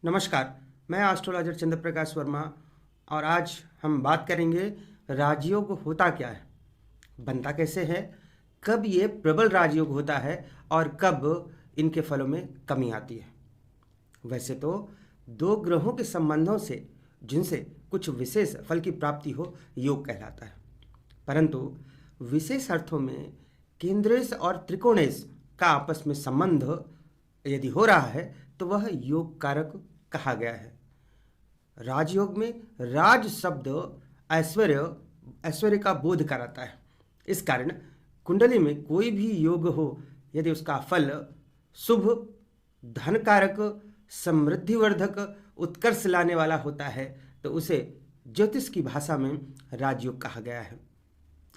नमस्कार, मैं एस्ट्रोलॉजर चंद्र प्रकाश वर्मा और आज हम बात करेंगे राजयोग होता क्या है, बनता कैसे है, कब ये प्रबल राजयोग होता है और कब इनके फलों में कमी आती है। वैसे तो दो ग्रहों के संबंधों से जिनसे कुछ विशेष फल की प्राप्ति हो योग कहलाता है, परंतु विशेष अर्थों में केंद्रेश और त्रिकोणेश का आपस में संबंध यदि हो रहा है तो वह योग कारक कहा गया है। राजयोग में राज शब्द ऐश्वर्य का बोध कराता है। इस कारण कुंडली में कोई भी योग हो, यदि उसका फल शुभ, धन कारक, समृद्धिवर्धक, उत्कर्ष लाने वाला होता है तो उसे ज्योतिष की भाषा में राजयोग कहा गया है।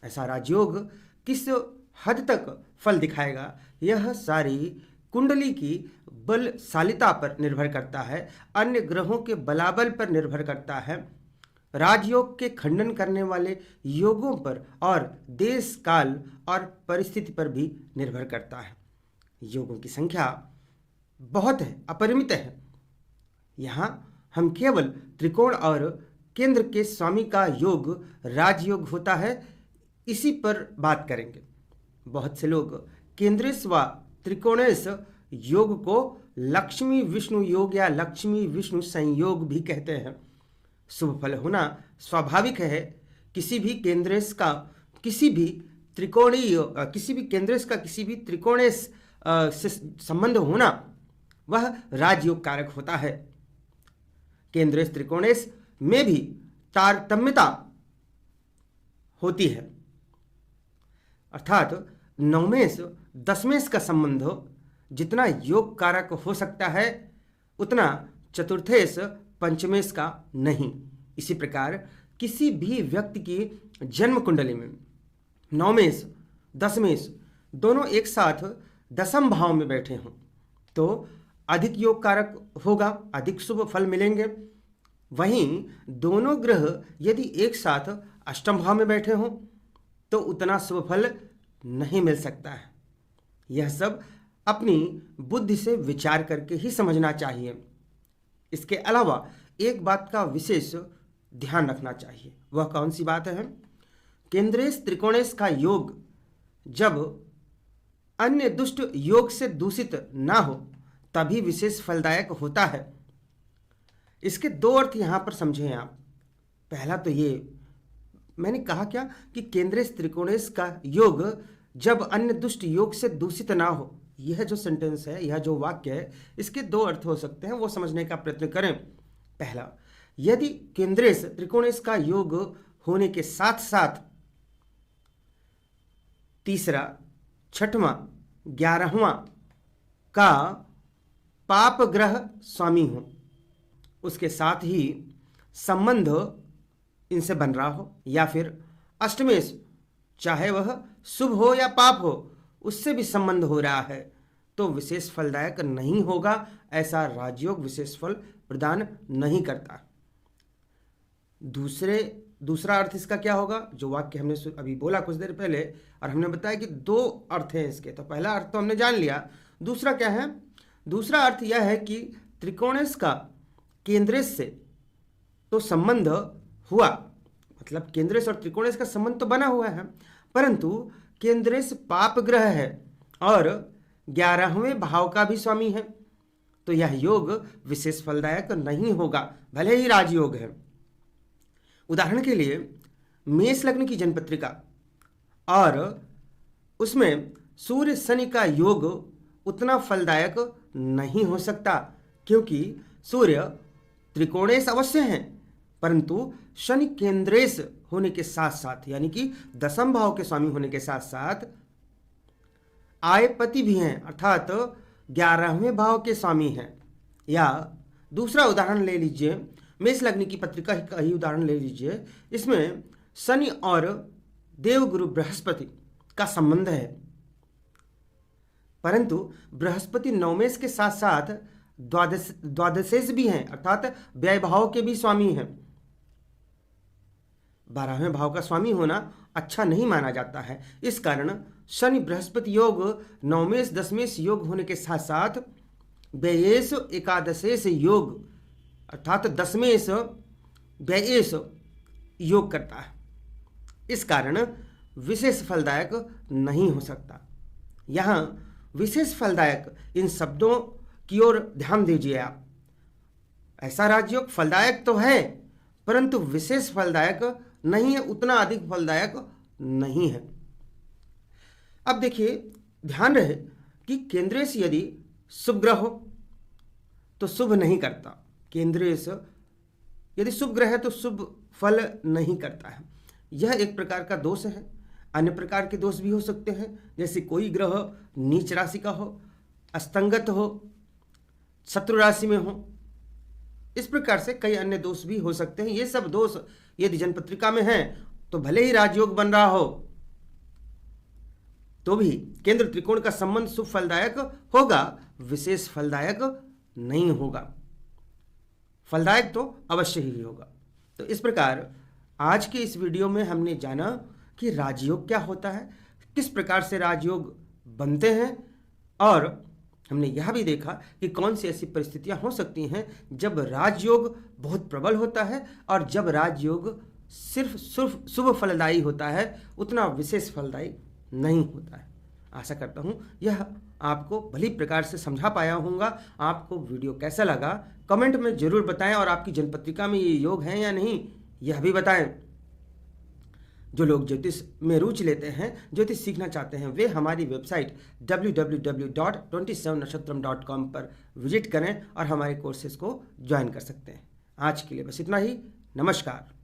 ऐसा राजयोग किस हद तक फल दिखाएगा, यह सारी कुंडली की बलशालिता पर निर्भर करता है, अन्य ग्रहों के बलाबल पर निर्भर करता है, राजयोग के खंडन करने वाले योगों पर और देश काल और परिस्थिति पर भी निर्भर करता है। योगों की संख्या बहुत है, अपरिमित है। यहाँ हम केवल त्रिकोण और केंद्र के स्वामी का योग राजयोग होता है, इसी पर बात करेंगे। बहुत से लोग केंद्रेश व त्रिकोणेश योग को लक्ष्मी विष्णु योग या लक्ष्मी विष्णु संयोग भी कहते हैं। शुभ फल होना स्वाभाविक है। किसी भी केंद्रेश का किसी भी त्रिकोणेश से संबंध होना वह राजयोग कारक होता है। केंद्रेश त्रिकोणेश में भी तारतम्यता होती है, अर्थात नवमेश दसमेश का संबंध जितना योग कारक हो सकता है उतना चतुर्थेश पंचमेश का नहीं। इसी प्रकार किसी भी व्यक्ति की जन्म कुंडली में नवमेश दसमेश दोनों एक साथ दसम भाव में बैठे हों तो अधिक योग कारक होगा, अधिक शुभ फल मिलेंगे। वहीं दोनों ग्रह यदि एक साथ अष्टम भाव में बैठे हों तो उतना शुभ फल नहीं मिल सकता है। यह सब अपनी बुद्धि से विचार करके ही समझना चाहिए। इसके अलावा एक बात का विशेष ध्यान रखना चाहिए। वह कौन सी बात है? केंद्रेश त्रिकोणेश का योग जब अन्य दुष्ट योग से दूषित ना हो तभी विशेष फलदायक होता है। इसके दो अर्थ यहाँ पर समझें आप। पहला तो ये मैंने कहा क्या कि केंद्रेश त्रिकोणेश का योग जब अन्य दुष्ट योग से दूषित ना हो। यह जो सेंटेंस है, यह जो वाक्य है, इसके दो अर्थ हो सकते हैं, वो समझने का प्रयत्न करें। पहला, यदि केंद्रेश त्रिकोणेश का योग होने के साथ साथ तीसरा, छठवां, 11वां का पाप ग्रह स्वामी हो, उसके साथ ही संबंध इनसे बन रहा हो, या फिर अष्टमेश चाहे वह शुभ हो या पाप हो उससे भी संबंध हो रहा है तो विशेष फलदायक नहीं होगा। ऐसा राजयोग विशेष फल प्रदान नहीं करता। दूसरा अर्थ इसका क्या होगा? जो वाक्य हमने अभी बोला कुछ देर पहले और हमने बताया कि दो अर्थ हैं इसके, तो पहला अर्थ तो हमने जान लिया। दूसरा क्या है? दूसरा अर्थ यह है कि त्रिकोणेश का केंद्रेश से तो संबंध हुआ, मतलब केंद्रेश और त्रिकोणेश का संबंध तो बना हुआ है, परंतु केंद्रेश पाप ग्रह है और 11वें भाव का भी स्वामी है, तो यह योग विशेष फलदायक नहीं होगा, भले ही राजयोग है। उदाहरण के लिए मेष लग्न की जन्मपत्रिका और उसमें सूर्य शनि का योग उतना फलदायक नहीं हो सकता, क्योंकि सूर्य त्रिकोणेश अवश्य हैं परंतु शनि केंद्रेश होने के साथ साथ, यानी कि दसम भाव के स्वामी होने के साथ साथ आयपति भी हैं, अर्थात 11वें भाव के स्वामी हैं। या दूसरा उदाहरण ले लीजिए, मेष लग्न की पत्रिका का ही उदाहरण ले लीजिए। इसमें शनि और देवगुरु बृहस्पति का संबंध है, परंतु बृहस्पति नवमेश के साथ साथ द्वादशेश भी हैं, अर्थात व्यय भाव के भी स्वामी हैं। 12वें भाव का स्वामी होना अच्छा नहीं माना जाता है। इस कारण शनि बृहस्पति योग नवमेश दशमेश योग होने के साथ साथ व्ययेश एकादशेश योग अर्थात दशमेश व्ययेश योग करता है। इस कारण विशेष फलदायक नहीं हो सकता। यहाँ विशेष फलदायक इन शब्दों की ओर ध्यान दीजिए आप। ऐसा राजयोग फलदायक तो है परंतु विशेष फलदायक नहीं है, उतना अधिक फलदायक नहीं है। अब देखिए, ध्यान रहे कि केंद्रेश यदि शुभ ग्रह हो तो शुभ नहीं करता। केंद्रेश यदि शुभ ग्रह है तो शुभ फल नहीं करता है। यह एक प्रकार का दोष है। अन्य प्रकार के दोष भी हो सकते हैं, जैसे कोई ग्रह नीच राशि का हो, अस्तंगत हो, शत्रु राशि में हो। इस प्रकार से कई अन्य दोष भी हो सकते हैं। ये सब दोष यदि जन्मपत्रिका में हैं तो भले ही राजयोग बन रहा हो तो भी केंद्र त्रिकोण का संबंध शुभ फलदायक होगा, विशेष फलदायक नहीं होगा। फलदायक तो अवश्य ही होगा। तो इस प्रकार आज के इस वीडियो में हमने जाना कि राजयोग क्या होता है, किस प्रकार से राजयोग बनते हैं, और हमने यह भी देखा कि कौन सी ऐसी परिस्थितियां हो सकती हैं जब राजयोग बहुत प्रबल होता है और जब राजयोग सिर्फ शुभ फलदायी होता है, उतना विशेष फलदायी नहीं होता है। आशा करता हूँ यह आपको भली प्रकार से समझा पाया होऊंगा। आपको वीडियो कैसा लगा कमेंट में जरूर बताएं, और आपकी जन्मपत्रिका में ये योग हैं या नहीं यह भी बताएं। जो लोग ज्योतिष में रुचि लेते हैं, ज्योतिष सीखना चाहते हैं, वे हमारी वेबसाइट www.27nakshatra.com पर विजिट करें और हमारे कोर्सेज को ज्वाइन कर सकते हैं। आज के लिए बस इतना ही। नमस्कार।